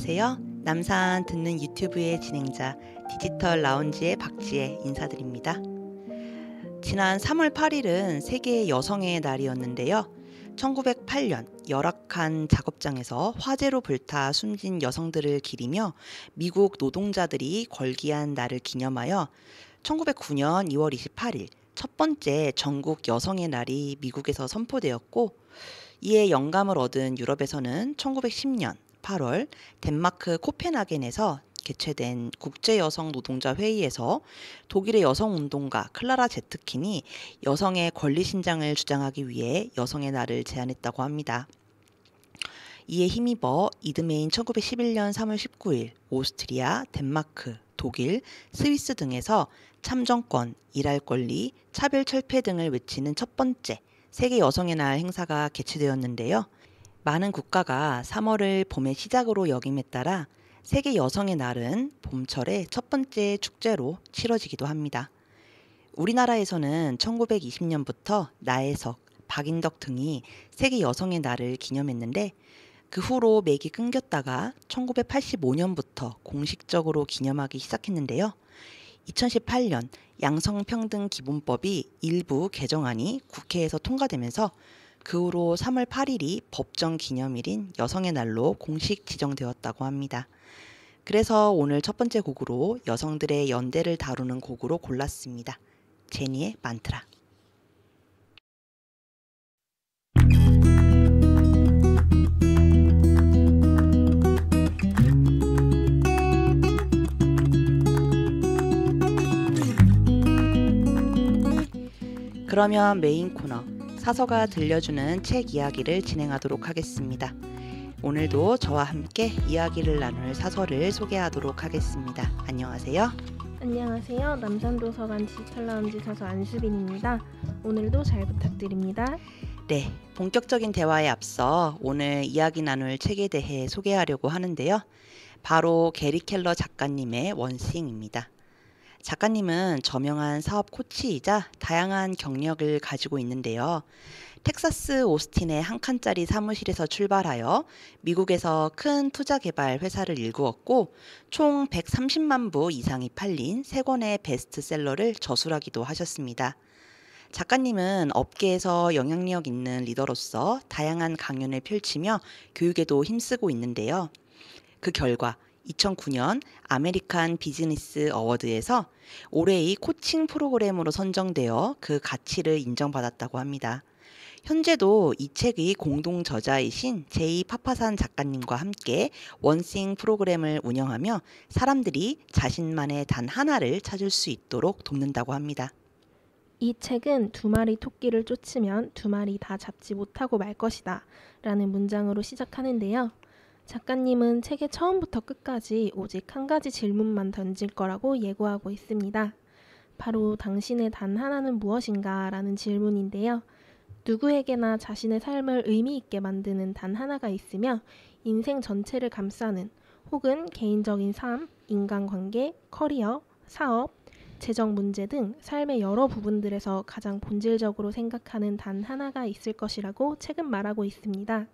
안녕하세요. 남산 듣는 유튜브의 진행자 디지털 라운지의 박지혜 인사드립니다. 지난 3월 8일은 세계 여성의 날이었는데요. 1908년 열악한 작업장에서 화재로 불타 숨진 여성들을 기리며 미국 노동자들이 걸기한 날을 기념하여 1909년 2월 28일 첫 번째 전국 여성의 날이 미국에서 선포되었고, 이에 영감을 얻은 유럽에서는 1910년 8월 덴마크 코펜하겐에서 개최된 국제여성노동자회의에서 독일의 여성운동가 클라라 제트킨이 여성의 권리 신장을 주장하기 위해 여성의 날을 제안했다고 합니다. 이에 힘입어 이듬해인 1911년 3월 19일 오스트리아, 덴마크, 독일, 스위스 등에서 참정권, 일할 권리, 차별 철폐 등을 외치는 첫 번째 세계 여성의 날 행사가 개최되었는데요. 많은 국가가 3월을 봄의 시작으로 여김에 따라 세계 여성의 날은 봄철의 첫 번째 축제로 치러지기도 합니다. 우리나라에서는 1920년부터 나혜석, 박인덕 등이 세계 여성의 날을 기념했는데, 그 후로 맥이 끊겼다가 1985년부터 공식적으로 기념하기 시작했는데요. 2018년 양성평등기본법이 일부 개정안이 국회에서 통과되면서 그 후로 3월 8일이 법정 기념일인 여성의 날로 공식 지정되었다고 합니다. 그래서 오늘 첫 번째 곡으로 여성들의 연대를 다루는 곡으로 골랐습니다. 제니의 만트라. 그러면 메인 코너 사서가 들려주는 책 이야기를 진행하도록 하겠습니다. 오늘도 저와 함께 이야기를 나눌 사서를 소개하도록 하겠습니다. 안녕하세요. 안녕하세요. 남산도서관 디지털 라운지 사서 안수빈입니다. 오늘도 잘 부탁드립니다. 네, 본격적인 대화에 앞서 오늘 이야기 나눌 책에 대해 소개하려고 하는데요. 바로 게리 켈러 작가님의 원싱입니다. 작가님은 저명한 사업 코치이자 다양한 경력을 가지고 있는데요. 텍사스 오스틴의 한 칸짜리 사무실에서 출발하여 미국에서 큰 투자 개발 회사를 일구었고, 총 130만 부 이상이 팔린 3권의 베스트셀러를 저술하기도 하셨습니다. 작가님은 업계에서 영향력 있는 리더로서 다양한 강연을 펼치며 교육에도 힘쓰고 있는데요. 그 결과 2009년 아메리칸 비즈니스 어워드에서 올해의 코칭 프로그램으로 선정되어 그 가치를 인정받았다고 합니다. 현재도 이 책의 공동 저자이신 제이 파파산 작가님과 함께 원싱 프로그램을 운영하며 사람들이 자신만의 단 하나를 찾을 수 있도록 돕는다고 합니다. 이 책은 2마리 토끼를 쫓으면 2마리 다 잡지 못하고 말 것이다 라는 문장으로 시작하는데요. 작가님은 책의 처음부터 끝까지 오직 한 가지 질문만 던질 거라고 예고하고 있습니다. 바로 당신의 단 하나는 무엇인가 라는 질문인데요. 누구에게나 자신의 삶을 의미 있게 만드는 단 하나가 있으며 인생 전체를 감싸는, 혹은 개인적인 삶, 인간관계, 커리어, 사업, 재정 문제 등 삶의 여러 부분들에서 가장 본질적으로 생각하는 단 하나가 있을 것이라고 책은 말하고 있습니다.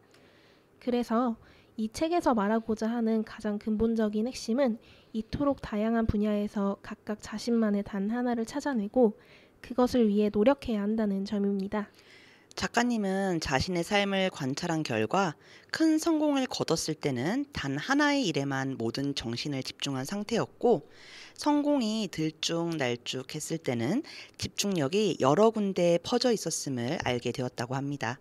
그래서 이 책에서 말하고자 하는 가장 근본적인 핵심은 이토록 다양한 분야에서 각각 자신만의 단 하나를 찾아내고 그것을 위해 노력해야 한다는 점입니다. 작가님은 자신의 삶을 관찰한 결과 큰 성공을 거뒀을 때는 단 하나의 일에만 모든 정신을 집중한 상태였고, 성공이 들쭉날쭉했을 때는 집중력이 여러 군데에 퍼져 있었음을 알게 되었다고 합니다.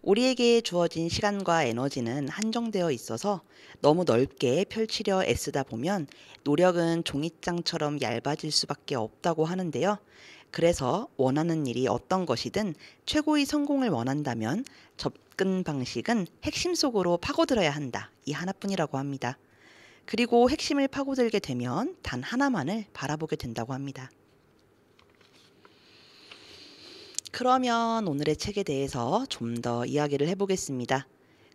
우리에게 주어진 시간과 에너지는 한정되어 있어서 너무 넓게 펼치려 애쓰다 보면 노력은 종이장처럼 얇아질 수밖에 없다고 하는데요. 그래서 원하는 일이 어떤 것이든 최고의 성공을 원한다면 접근 방식은 핵심 속으로 파고들어야 한다. 이 하나뿐이라고 합니다. 그리고 핵심을 파고들게 되면 단 하나만을 바라보게 된다고 합니다. 그러면 오늘의 책에 대해서 좀 더 이야기를 해보겠습니다.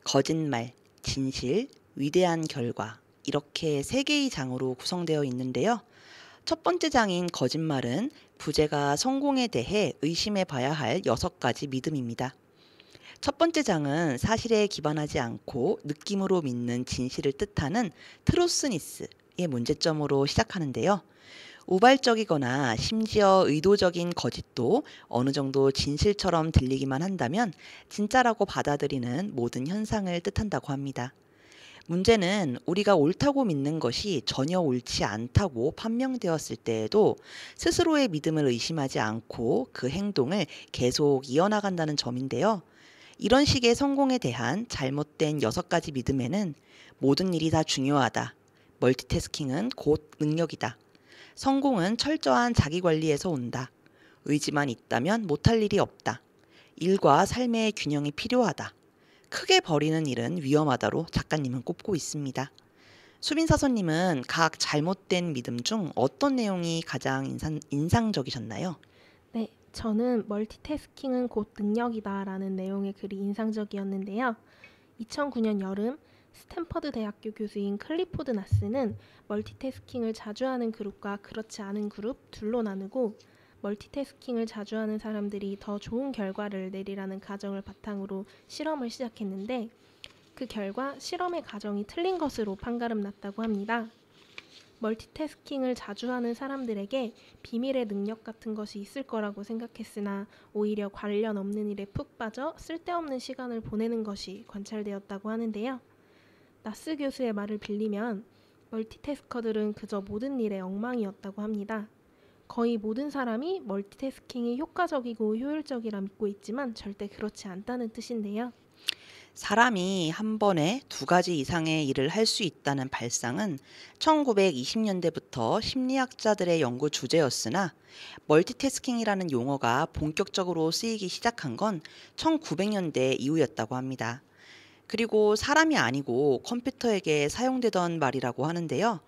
거짓말, 진실, 위대한 결과, 이렇게 3개의 장으로 구성되어 있는데요. 첫 번째 장인 거짓말은 부제가 성공에 대해 의심해 봐야 할 6가지 믿음입니다. 첫 번째 장은 사실에 기반하지 않고 느낌으로 믿는 진실을 뜻하는 트루스니스의 문제점으로 시작하는데요. 우발적이거나 심지어 의도적인 거짓도 어느 정도 진실처럼 들리기만 한다면 진짜라고 받아들이는 모든 현상을 뜻한다고 합니다. 문제는 우리가 옳다고 믿는 것이 전혀 옳지 않다고 판명되었을 때에도 스스로의 믿음을 의심하지 않고 그 행동을 계속 이어나간다는 점인데요. 이런 식의 성공에 대한 잘못된 6가지 믿음에는 모든 일이 다 중요하다. 멀티태스킹은 곧 능력이다. 성공은 철저한 자기관리에서 온다. 의지만 있다면 못할 일이 없다. 일과 삶의 균형이 필요하다. 크게 버리는 일은 위험하다로 작가님은 꼽고 있습니다. 수빈 사서님은 각 잘못된 믿음 중 어떤 내용이 가장 인상적이셨나요? 네, 저는 멀티태스킹은 곧 능력이다라는 내용의 글이 인상적이었는데요. 2009년 여름 스탠퍼드 대학교 교수인 클리포드 나스는 멀티태스킹을 자주 하는 그룹과 그렇지 않은 그룹 둘로 나누고 멀티태스킹을 자주 하는 사람들이 더 좋은 결과를 내리라는 가정을 바탕으로 실험을 시작했는데 그 결과 실험의 가정이 틀린 것으로 판가름 났다고 합니다. 멀티태스킹을 자주 하는 사람들에게 비밀의 능력 같은 것이 있을 거라고 생각했으나 오히려 관련 없는 일에 푹 빠져 쓸데없는 시간을 보내는 것이 관찰되었다고 하는데요. 나스 교수의 말을 빌리면 멀티태스커들은 그저 모든 일에 엉망이었다고 합니다. 거의 모든 사람이 멀티태스킹이 효과적이고 효율적이라 믿고 있지만 절대 그렇지 않다는 뜻인데요. 사람이 한 번에 2가지 이상의 일을 할 수 있다는 발상은 1920년대부터 심리학자들의 연구 주제였으나 멀티태스킹이라는 용어가 본격적으로 쓰이기 시작한 건 1900년대 이후였다고 합니다. 그리고 사람이 아니고 컴퓨터에게 사용되던 말이라고 하는데요.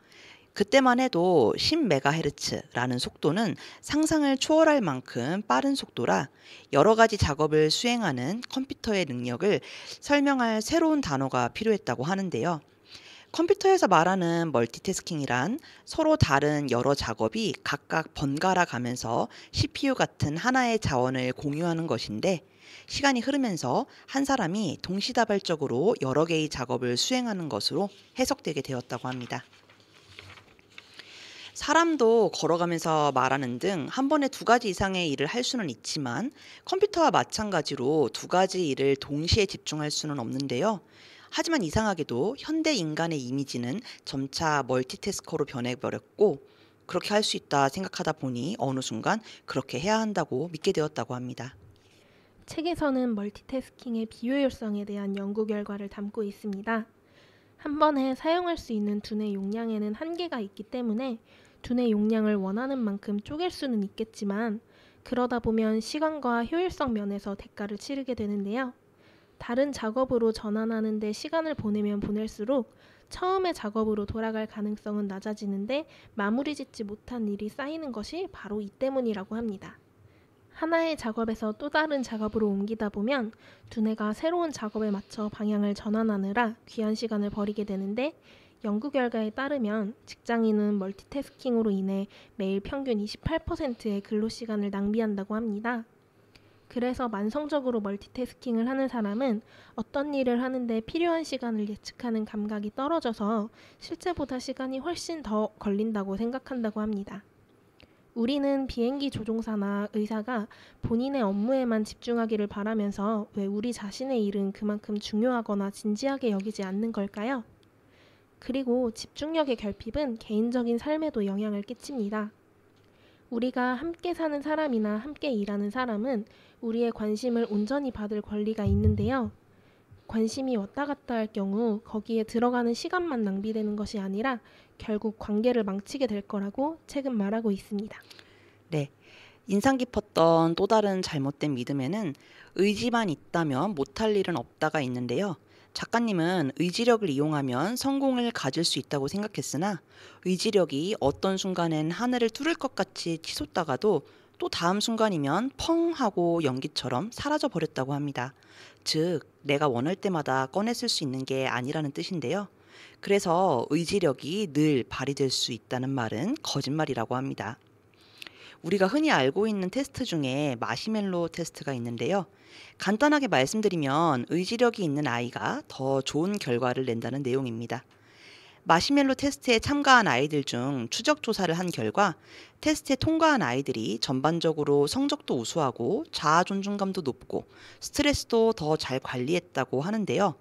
그때만 해도 10MHz라는 속도는 상상을 초월할 만큼 빠른 속도라 여러 가지 작업을 수행하는 컴퓨터의 능력을 설명할 새로운 단어가 필요했다고 하는데요. 컴퓨터에서 말하는 멀티태스킹이란 서로 다른 여러 작업이 각각 번갈아 가면서 CPU 같은 하나의 자원을 공유하는 것인데 시간이 흐르면서 한 사람이 동시다발적으로 여러 개의 작업을 수행하는 것으로 해석되게 되었다고 합니다. 사람도 걸어가면서 말하는 등 한 번에 2가지 이상의 일을 할 수는 있지만 컴퓨터와 마찬가지로 2가지 일을 동시에 집중할 수는 없는데요. 하지만 이상하게도 현대 인간의 이미지는 점차 멀티태스커로 변해버렸고 그렇게 할 수 있다 생각하다 보니 어느 순간 그렇게 해야 한다고 믿게 되었다고 합니다. 책에서는 멀티태스킹의 비효율성에 대한 연구 결과를 담고 있습니다. 한 번에 사용할 수 있는 두뇌 용량에는 한계가 있기 때문에 두뇌 용량을 원하는 만큼 쪼갤 수는 있겠지만 그러다 보면 시간과 효율성 면에서 대가를 치르게 되는데요. 다른 작업으로 전환하는 데 시간을 보내면 보낼수록 처음의 작업으로 돌아갈 가능성은 낮아지는데 마무리 짓지 못한 일이 쌓이는 것이 바로 이 때문이라고 합니다. 하나의 작업에서 또 다른 작업으로 옮기다 보면 두뇌가 새로운 작업에 맞춰 방향을 전환하느라 귀한 시간을 버리게 되는데 연구 결과에 따르면 직장인은 멀티태스킹으로 인해 매일 평균 28%의 근로시간을 낭비한다고 합니다. 그래서 만성적으로 멀티태스킹을 하는 사람은 어떤 일을 하는데 필요한 시간을 예측하는 감각이 떨어져서 실제보다 시간이 훨씬 더 걸린다고 생각한다고 합니다. 우리는 비행기 조종사나 의사가 본인의 업무에만 집중하기를 바라면서 왜 우리 자신의 일은 그만큼 중요하거나 진지하게 여기지 않는 걸까요? 그리고 집중력의 결핍은 개인적인 삶에도 영향을 끼칩니다. 우리가 함께 사는 사람이나 함께 일하는 사람은 우리의 관심을 온전히 받을 권리가 있는데요. 관심이 왔다 갔다 할 경우 거기에 들어가는 시간만 낭비되는 것이 아니라 결국 관계를 망치게 될 거라고 책은 말하고 있습니다. 네. 인상 깊었던 또 다른 잘못된 믿음에는 의지만 있다면 못할 일은 없다가 있는데요. 작가님은 의지력을 이용하면 성공을 가질 수 있다고 생각했으나 의지력이 어떤 순간엔 하늘을 뚫을 것 같이 치솟다가도 또 다음 순간이면 펑 하고 연기처럼 사라져 버렸다고 합니다. 즉, 내가 원할 때마다 꺼내 쓸 수 있는 게 아니라는 뜻인데요. 그래서 의지력이 늘 발휘될 수 있다는 말은 거짓말이라고 합니다. 우리가 흔히 알고 있는 테스트 중에 마시멜로 테스트가 있는데요. 간단하게 말씀드리면 의지력이 있는 아이가 더 좋은 결과를 낸다는 내용입니다. 마시멜로 테스트에 참가한 아이들 중 추적 조사를 한 결과 테스트에 통과한 아이들이 전반적으로 성적도 우수하고 자아 존중감도 높고 스트레스도 더 잘 관리했다고 하는데요.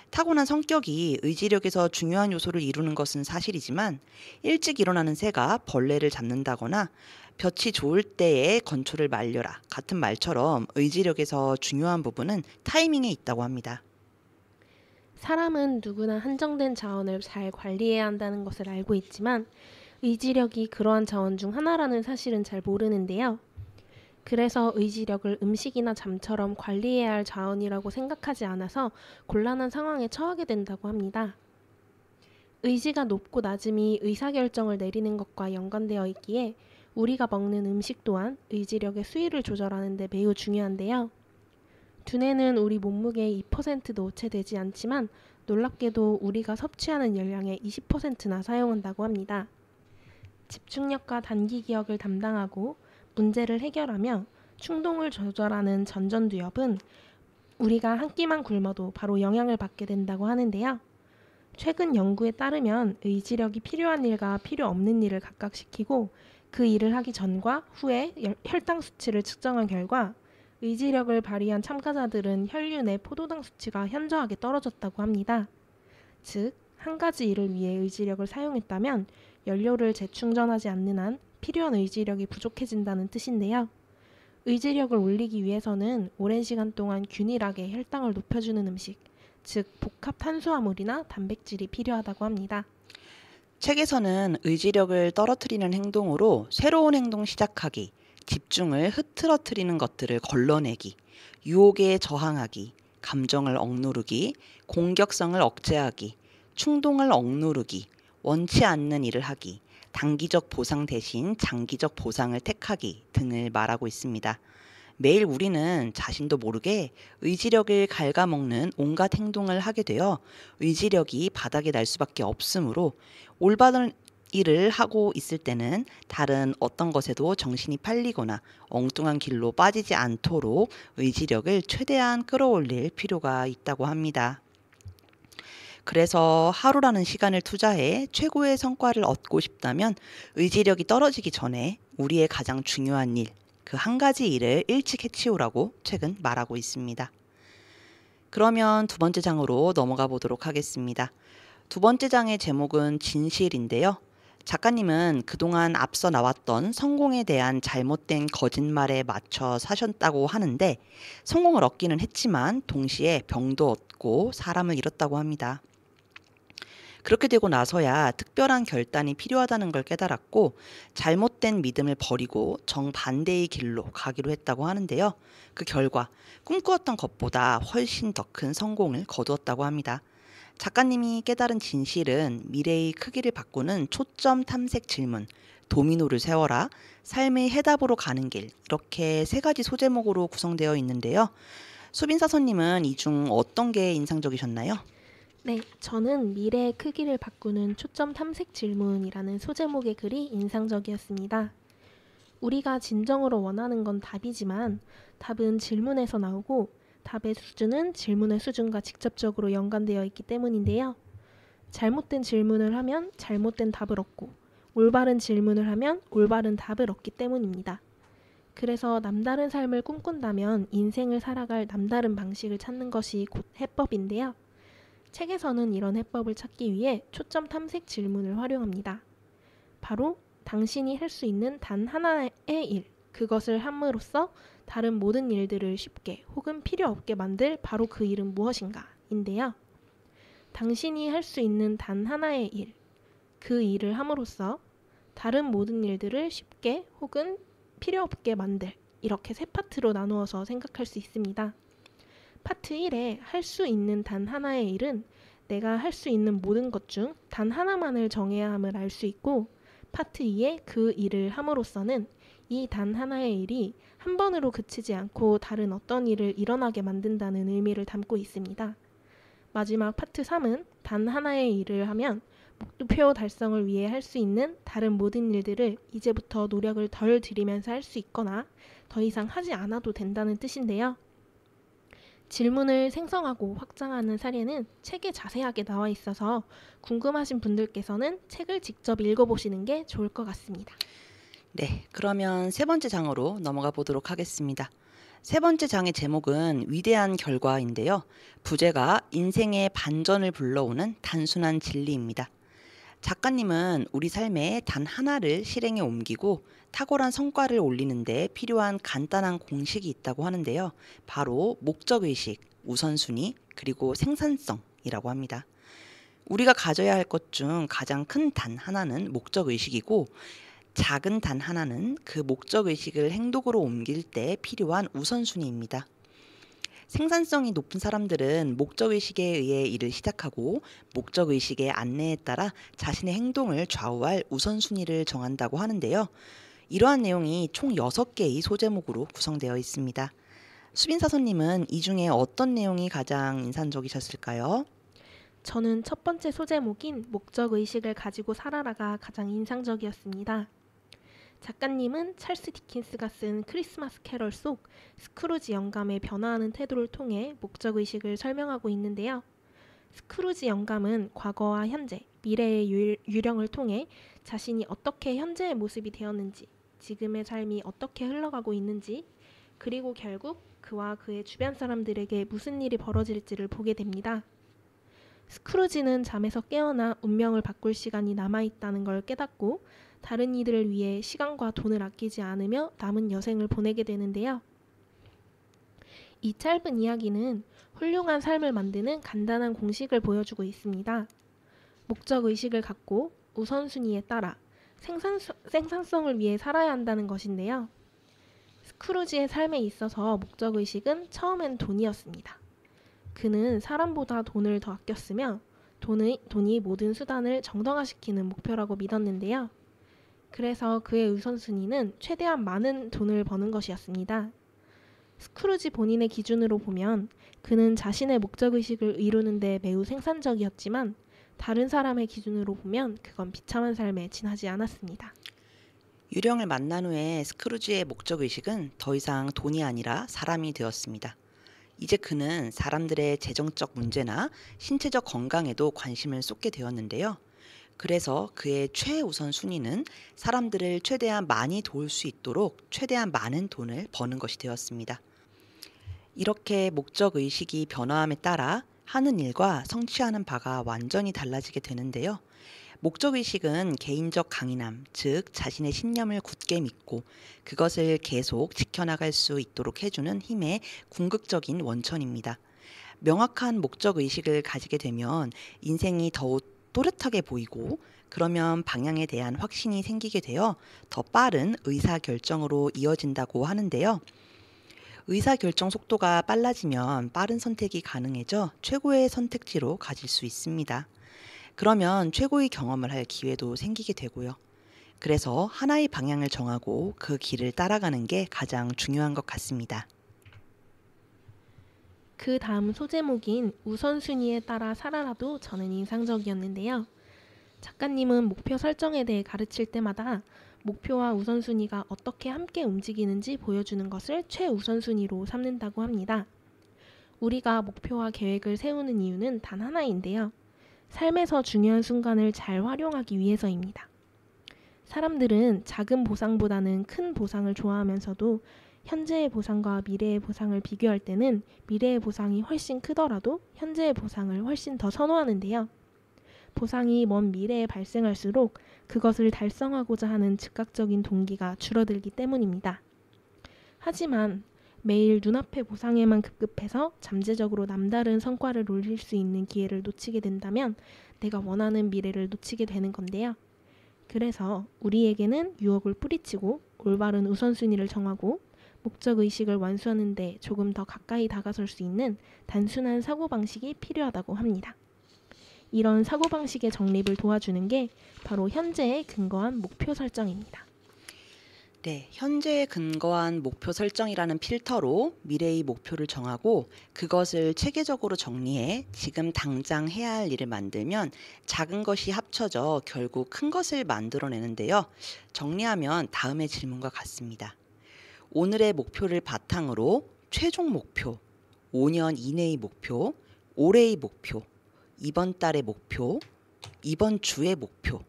타고난 성격이 의지력에서 중요한 요소를 이루는 것은 사실이지만 일찍 일어나는 새가 벌레를 잡는다거나 볕이 좋을 때에 건초를 말려라 같은 말처럼 의지력에서 중요한 부분은 타이밍에 있다고 합니다. 사람은 누구나 한정된 자원을 잘 관리해야 한다는 것을 알고 있지만 의지력이 그러한 자원 중 하나라는 사실은 잘 모르는데요. 그래서 의지력을 음식이나 잠처럼 관리해야 할 자원이라고 생각하지 않아서 곤란한 상황에 처하게 된다고 합니다. 의지가 높고 낮음이 의사결정을 내리는 것과 연관되어 있기에 우리가 먹는 음식 또한 의지력의 수위를 조절하는 데 매우 중요한데요. 두뇌는 우리 몸무게의 2%도 채되지 않지만 놀랍게도 우리가 섭취하는 열량의 20%나 사용한다고 합니다. 집중력과 단기 기억을 담당하고 문제를 해결하며 충동을 조절하는 전전두엽은 우리가 한 끼만 굶어도 바로 영향을 받게 된다고 하는데요. 최근 연구에 따르면 의지력이 필요한 일과 필요 없는 일을 각각시키고 그 일을 하기 전과 후에 혈당 수치를 측정한 결과 의지력을 발휘한 참가자들은 혈류 내 포도당 수치가 현저하게 떨어졌다고 합니다. 즉, 한 가지 일을 위해 의지력을 사용했다면 연료를 재충전하지 않는 한 필요한 의지력이 부족해진다는 뜻인데요. 의지력을 올리기 위해서는 오랜 시간 동안 균일하게 혈당을 높여주는 음식, 즉 복합 탄수화물이나 단백질이 필요하다고 합니다. 책에서는 의지력을 떨어뜨리는 행동으로 새로운 행동 시작하기, 집중을 흐트러뜨리는 것들을 걸러내기, 유혹에 저항하기, 감정을 억누르기, 공격성을 억제하기, 충동을 억누르기, 원치 않는 일을 하기, 단기적 보상 대신 장기적 보상을 택하기 등을 말하고 있습니다. 매일 우리는 자신도 모르게 의지력을 갉아먹는 온갖 행동을 하게 되어 의지력이 바닥에 날 수밖에 없으므로 올바른 일을 하고 있을 때는 다른 어떤 것에도 정신이 팔리거나 엉뚱한 길로 빠지지 않도록 의지력을 최대한 끌어올릴 필요가 있다고 합니다. 그래서 하루라는 시간을 투자해 최고의 성과를 얻고 싶다면 의지력이 떨어지기 전에 우리의 가장 중요한 일, 그 한 가지 일을 일찍 해치우라고 책은 말하고 있습니다. 그러면 두 번째 장으로 넘어가 보도록 하겠습니다. 두 번째 장의 제목은 진실인데요. 작가님은 그동안 앞서 나왔던 성공에 대한 잘못된 거짓말에 맞춰 사셨다고 하는데 성공을 얻기는 했지만 동시에 병도 얻고 사람을 잃었다고 합니다. 그렇게 되고 나서야 특별한 결단이 필요하다는 걸 깨달았고 잘못된 믿음을 버리고 정반대의 길로 가기로 했다고 하는데요. 그 결과 꿈꾸었던 것보다 훨씬 더 큰 성공을 거두었다고 합니다. 작가님이 깨달은 진실은 미래의 크기를 바꾸는 초점 탐색 질문, 도미노를 세워라, 삶의 해답으로 가는 길, 이렇게 세 가지 소제목으로 구성되어 있는데요. 수빈사서님은 이 중 어떤 게 인상적이셨나요? 네, 저는 미래의 크기를 바꾸는 초점 탐색 질문이라는 소제목의 글이 인상적이었습니다. 우리가 진정으로 원하는 건 답이지만 답은 질문에서 나오고 답의 수준은 질문의 수준과 직접적으로 연관되어 있기 때문인데요. 잘못된 질문을 하면 잘못된 답을 얻고 올바른 질문을 하면 올바른 답을 얻기 때문입니다. 그래서 남다른 삶을 꿈꾼다면 인생을 살아갈 남다른 방식을 찾는 것이 곧 해법인데요. 책에서는 이런 해법을 찾기 위해 초점 탐색 질문을 활용합니다. 바로 당신이 할 수 있는 단 하나의 일, 그것을 함으로써 다른 모든 일들을 쉽게 혹은 필요 없게 만들 바로 그 일은 무엇인가 인데요. 당신이 할 수 있는 단 하나의 일, 그 일을 함으로써 다른 모든 일들을 쉽게 혹은 필요 없게 만들, 이렇게 세 파트로 나누어서 생각할 수 있습니다. 파트 1에 할 수 있는 단 하나의 일은 내가 할 수 있는 모든 것 중 단 하나만을 정해야 함을 알 수 있고, 파트 2에 그 일을 함으로써는 이 단 하나의 일이 한 번으로 그치지 않고 다른 어떤 일을 일어나게 만든다는 의미를 담고 있습니다. 마지막 파트 3은 단 하나의 일을 하면 목표 달성을 위해 할 수 있는 다른 모든 일들을 이제부터 노력을 덜 들이면서 할 수 있거나 더 이상 하지 않아도 된다는 뜻인데요. 질문을 생성하고 확장하는 사례는 책에 자세하게 나와 있어서 궁금하신 분들께서는 책을 직접 읽어보시는 게 좋을 것 같습니다. 네, 그러면 세 번째 장으로 넘어가 보도록 하겠습니다. 세 번째 장의 제목은 위대한 결과인데요. 부제가 인생의 반전을 불러오는 단순한 진리입니다. 작가님은 우리 삶에 단 하나를 실행에 옮기고 탁월한 성과를 올리는 데 필요한 간단한 공식이 있다고 하는데요. 바로 목적의식, 우선순위, 그리고 생산성이라고 합니다. 우리가 가져야 할 것 중 가장 큰 단 하나는 목적의식이고 작은 단 하나는 그 목적의식을 행동으로 옮길 때 필요한 우선순위입니다. 생산성이 높은 사람들은 목적의식에 의해 일을 시작하고 목적의식의 안내에 따라 자신의 행동을 좌우할 우선순위를 정한다고 하는데요. 이러한 내용이 총 6개의 소제목으로 구성되어 있습니다. 수빈사서님은 이 중에 어떤 내용이 가장 인상적이셨을까요? 저는 첫 번째 소제목인 목적의식을 가지고 살아라가 가장 인상적이었습니다. 작가님은 찰스 디킨스가 쓴 크리스마스 캐럴 속 스크루지 영감의 변화하는 태도를 통해 목적의식을 설명하고 있는데요. 스크루지 영감은 과거와 현재, 미래의 유령을 통해 자신이 어떻게 현재의 모습이 되었는지, 지금의 삶이 어떻게 흘러가고 있는지, 그리고 결국 그와 그의 주변 사람들에게 무슨 일이 벌어질지를 보게 됩니다. 스크루지는 잠에서 깨어나 운명을 바꿀 시간이 남아있다는 걸 깨닫고 다른 이들을 위해 시간과 돈을 아끼지 않으며 남은 여생을 보내게 되는데요. 이 짧은 이야기는 훌륭한 삶을 만드는 간단한 공식을 보여주고 있습니다. 목적의식을 갖고 우선순위에 따라 생산성을 위해 살아야 한다는 것인데요. 스크루지의 삶에 있어서 목적의식은 처음엔 돈이었습니다. 그는 사람보다 돈을 더 아꼈으며 돈이 모든 수단을 정당화시키는 목표라고 믿었는데요. 그래서 그의 우선순위는 최대한 많은 돈을 버는 것이었습니다. 스크루지 본인의 기준으로 보면 그는 자신의 목적의식을 이루는 데 매우 생산적이었지만 다른 사람의 기준으로 보면 그건 비참한 삶에 지나지 않았습니다. 유령을 만난 후에 스크루지의 목적의식은 더 이상 돈이 아니라 사람이 되었습니다. 이제 그는 사람들의 재정적 문제나 신체적 건강에도 관심을 쏟게 되었는데요. 그래서 그의 최우선 순위는 사람들을 최대한 많이 도울 수 있도록 최대한 많은 돈을 버는 것이 되었습니다. 이렇게 목적의식이 변화함에 따라 하는 일과 성취하는 바가 완전히 달라지게 되는데요. 목적의식은 개인적 강인함, 즉 자신의 신념을 굳게 믿고 그것을 계속 지켜나갈 수 있도록 해주는 힘의 궁극적인 원천입니다. 명확한 목적의식을 가지게 되면 인생이 더욱 또렷하게 보이고 그러면 방향에 대한 확신이 생기게 되어 더 빠른 의사결정으로 이어진다고 하는데요. 의사결정 속도가 빨라지면 빠른 선택이 가능해져 최고의 선택지로 가질 수 있습니다. 그러면 최고의 경험을 할 기회도 생기게 되고요. 그래서 하나의 방향을 정하고 그 길을 따라가는 게 가장 중요한 것 같습니다. 그 다음 소제목인 우선순위에 따라 살아라도 저는 인상적이었는데요. 작가님은 목표 설정에 대해 가르칠 때마다 목표와 우선순위가 어떻게 함께 움직이는지 보여주는 것을 최우선순위로 삼는다고 합니다. 우리가 목표와 계획을 세우는 이유는 단 하나인데요. 삶에서 중요한 순간을 잘 활용하기 위해서입니다. 사람들은 작은 보상보다는 큰 보상을 좋아하면서도 현재의 보상과 미래의 보상을 비교할 때는 미래의 보상이 훨씬 크더라도 현재의 보상을 훨씬 더 선호하는데요. 보상이 먼 미래에 발생할수록 그것을 달성하고자 하는 즉각적인 동기가 줄어들기 때문입니다. 하지만 매일 눈앞의 보상에만 급급해서 잠재적으로 남다른 성과를 올릴 수 있는 기회를 놓치게 된다면 내가 원하는 미래를 놓치게 되는 건데요. 그래서 우리에게는 유혹을 뿌리치고 올바른 우선순위를 정하고 목적의식을 완수하는 데 조금 더 가까이 다가설 수 있는 단순한 사고방식이 필요하다고 합니다. 이런 사고방식의 정립을 도와주는 게 바로 현재에 근거한 목표 설정입니다. 네, 현재에 근거한 목표 설정이라는 필터로 미래의 목표를 정하고 그것을 체계적으로 정리해 지금 당장 해야 할 일을 만들면 작은 것이 합쳐져 결국 큰 것을 만들어내는데요. 정리하면 다음의 질문과 같습니다. 오늘의 목표를 바탕으로 최종 목표, 5년 이내의 목표, 올해의 목표, 이번 달의 목표, 이번 주의 목표,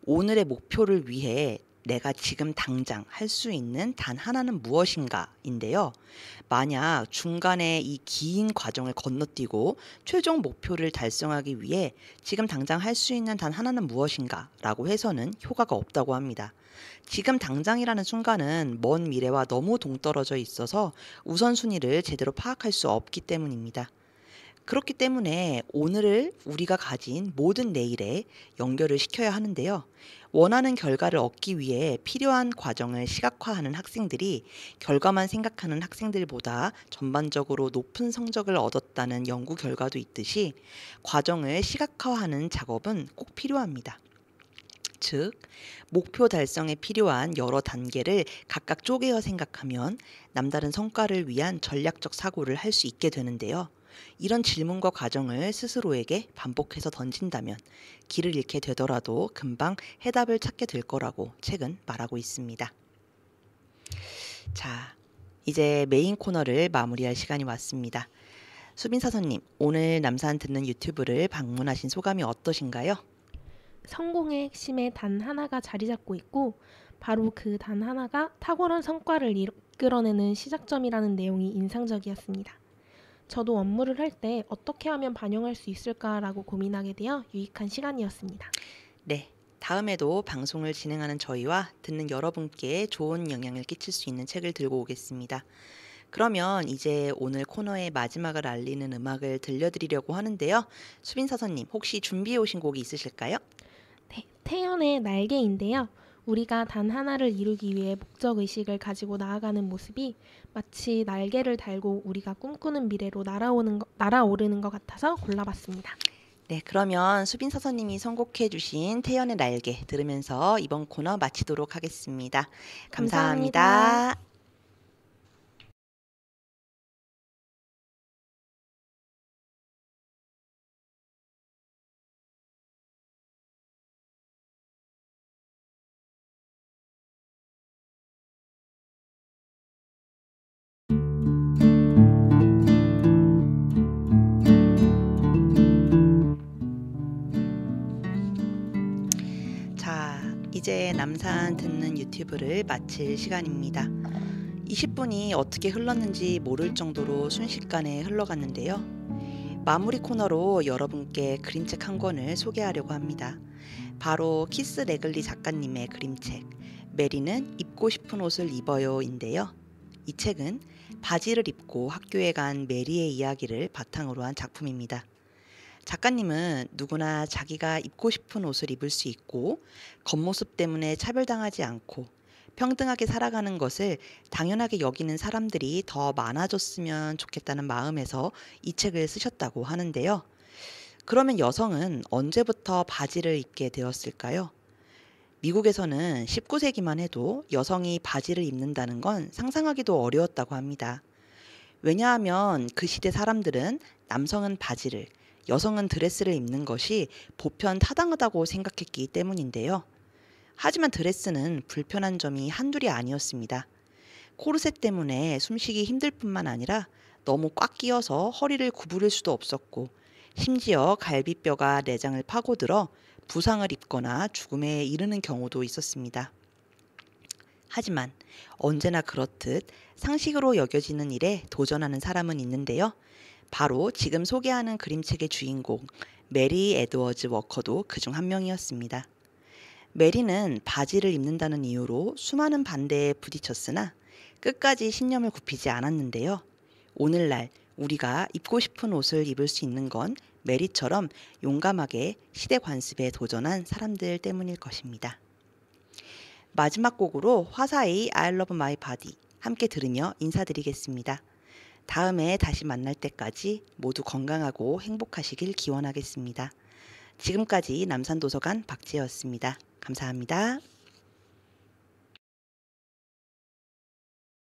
오늘의 목표를 위해 내가 지금 당장 할 수 있는 단 하나는 무엇인가인데요. 만약 중간에 이 긴 과정을 건너뛰고 최종 목표를 달성하기 위해 지금 당장 할 수 있는 단 하나는 무엇인가라고 해서는 효과가 없다고 합니다. 지금 당장이라는 순간은 먼 미래와 너무 동떨어져 있어서 우선순위를 제대로 파악할 수 없기 때문입니다. 그렇기 때문에 오늘을 우리가 가진 모든 내일에 연결을 시켜야 하는데요. 원하는 결과를 얻기 위해 필요한 과정을 시각화하는 학생들이 결과만 생각하는 학생들보다 전반적으로 높은 성적을 얻었다는 연구 결과도 있듯이 과정을 시각화하는 작업은 꼭 필요합니다. 즉, 목표 달성에 필요한 여러 단계를 각각 쪼개어 생각하면 남다른 성과를 위한 전략적 사고를 할 수 있게 되는데요. 이런 질문과 과정을 스스로에게 반복해서 던진다면 길을 잃게 되더라도 금방 해답을 찾게 될 거라고 책은 말하고 있습니다. 자, 이제 메인 코너를 마무리할 시간이 왔습니다. 수빈사서님, 오늘 남산 듣는 유튜브를 방문하신 소감이 어떠신가요? 성공의 핵심에 단 하나가 자리 잡고 있고 바로 그 단 하나가 탁월한 성과를 이끌어내는 시작점이라는 내용이 인상적이었습니다. 저도 업무를 할 때 어떻게 하면 반영할 수 있을까라고 고민하게 되어 유익한 시간이었습니다. 네, 다음에도 방송을 진행하는 저희와 듣는 여러분께 좋은 영향을 끼칠 수 있는 책을 들고 오겠습니다. 그러면 이제 오늘 코너의 마지막을 알리는 음악을 들려드리려고 하는데요. 수빈사서님, 혹시 준비해 오신 곡이 있으실까요? 네, 태연의 날개인데요. 우리가 단 하나를 이루기 위해 목적의식을 가지고 나아가는 모습이 마치 날개를 달고 우리가 꿈꾸는 미래로 날아오르는 것 같아서 골라봤습니다. 네, 그러면 수빈사서님이 선곡해 주신 태연의 날개 들으면서 이번 코너 마치도록 하겠습니다. 감사합니다. 자, 이제 남산 듣는 유튜브를 마칠 시간입니다. 20분이 어떻게 흘렀는지 모를 정도로 순식간에 흘러갔는데요. 마무리 코너로 여러분께 그림책 한 권을 소개하려고 합니다. 바로 키스 레글리 작가님의 그림책 메리는 입고 싶은 옷을 입어요인데요. 이 책은 바지를 입고 학교에 간 메리의 이야기를 바탕으로 한 작품입니다. 작가님은 누구나 자기가 입고 싶은 옷을 입을 수 있고 겉모습 때문에 차별당하지 않고 평등하게 살아가는 것을 당연하게 여기는 사람들이 더 많아졌으면 좋겠다는 마음에서 이 책을 쓰셨다고 하는데요. 그러면 여성은 언제부터 바지를 입게 되었을까요? 미국에서는 19세기만 해도 여성이 바지를 입는다는 건 상상하기도 어려웠다고 합니다. 왜냐하면 그 시대 사람들은 남성은 바지를, 여성은 드레스를 입는 것이 보편 타당하다고 생각했기 때문인데요. 하지만 드레스는 불편한 점이 한둘이 아니었습니다. 코르셋 때문에 숨쉬기 힘들 뿐만 아니라 너무 꽉 끼어서 허리를 구부릴 수도 없었고 심지어 갈비뼈가 내장을 파고들어 부상을 입거나 죽음에 이르는 경우도 있었습니다. 하지만 언제나 그렇듯 상식으로 여겨지는 일에 도전하는 사람은 있는데요. 바로 지금 소개하는 그림책의 주인공 메리 에드워즈 워커도 그중 한 명이었습니다. 메리는 바지를 입는다는 이유로 수많은 반대에 부딪혔으나 끝까지 신념을 굽히지 않았는데요. 오늘날 우리가 입고 싶은 옷을 입을 수 있는 건 메리처럼 용감하게 시대 관습에 도전한 사람들 때문일 것입니다. 마지막 곡으로 화사의 I Love My Body 함께 들으며 인사드리겠습니다. 다음에 다시 만날 때까지 모두 건강하고 행복하시길 기원하겠습니다. 지금까지 남산도서관 박지혜였습니다. 감사합니다.